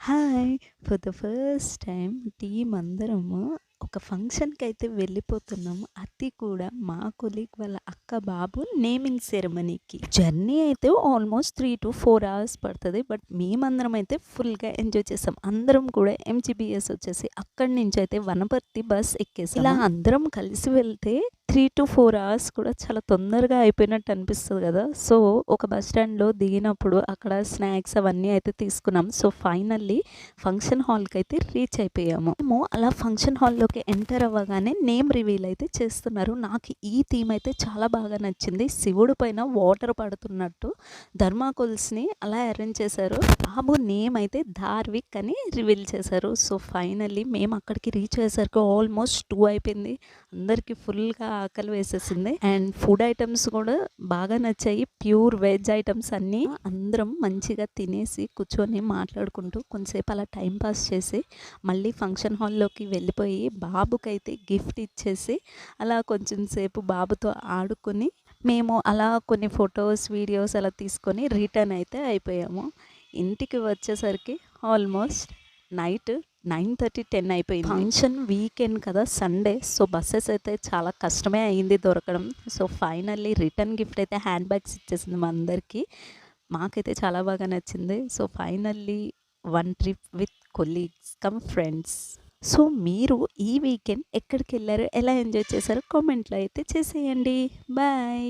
Hi! For the first time team అందరము ఒక ఫంక్షన్‌కైతే వెళ్ళిపోతున్నాము. అది కూడా మా కొలీగ్ వాళ్ళ అక్క బాబు నేమింగ్ సెరమనీకి. జర్నీ అయితే ఆల్మోస్ట్ 3-4 అవర్స్ పడతది. బట్ మేమందరం అయితే ఫుల్‌గా ఎంజాయ్ చేసాం. అందరం కూడా ఎంజీబీఎస్ వచ్చేసి అక్కడి నుంచయితే వనపర్తి బస్ ఎక్కేసాము. ఇలా అందరం కలిసి వెళ్తే 3-4 అవర్స్ కూడా చాలా తొందరగా అయిపోయినట్టు అనిపిస్తది గదా! సో, ఒక బస్ స్టాండ్‌లో దిగినప్పుడు అక్కడ స్నాక్స్ అవన్నీ అయితే తీసుకున్నాం. సో, ఫైనల్లీ ఫంక్షన్ హాల్‌కైతే రీచ్ అయిపోయాము. మేము అలా ఫంక్షన్ హాల్‌లోకి ఎంటర్ అవ్వగానే నేమ్ రివీల్ అయితే చేస్తున్నారు. నాకు ఈ థీమ్ అయితే చాలా బాగా నచ్చింది. శివుడి పైన వాటర్ పడుతున్నట్టు థర్మాకోల్స్‌ని అలా అరేంజ్ చేశారు. బాబు నేమ్ అయితే ధార్విక్ అని రివీల్ చేశారు. సో, ఫైనల్లీ మేము అక్కడికి రీచ్ అయ్యేసరికి ఆల్మోస్ట్ 2 అయిపోయింది. అందరికీ ఫుల్‌గా ఆకలి వేసేసింది. అండ్ ఫుడ్ ఐటెమ్స్ కూడా బాగా నచ్చాయి. ప్యూర్ వెజ్ ఐటెమ్స్ అన్నీ. అందరం మంచిగా తినేసి కూర్చొని మాట్లాడుకుంటూ కొంతసేపు అలా టైం పాస్ చేసి మళ్ళీ ఫంక్షన్ హాల్లోకి వెళ్ళిపోయి బాబుకైతే గిఫ్ట్ ఇచ్చేసి అలా కొంచెం సేపు బాబుతో ఆడుకొని మేము అలా కొన్ని ఫొటోస్, వీడియోస్ అలా తీసుకొని రిటర్న్ అయితే అయిపోయాము. ఇంటికి వచ్చేసరికి ఆల్మోస్ట్ నైట్ 9:30, 10 అయిపోయింది. ఫంక్షన్ వీకెండ్ కదా, సండే. సో, బస్సెస్ అయితే చాలా కష్టమే అయింది దొరకడం. సో, ఫైనల్లీ రిటర్న్ గిఫ్ట్ అయితే హ్యాండ్ బ్యాగ్స్ ఇచ్చేసింది మా అందరికీ. మాకైతే చాలా బాగా నచ్చింది. So, finally one trip with colleagues come friends. So, మీరు ఈ వీకెండ్ ఎక్కడికెళ్లారు? ఎలా ఎంజాయ్ చేశారో కామెంట్‌లో అయితే చేసేయండి. బాయ్.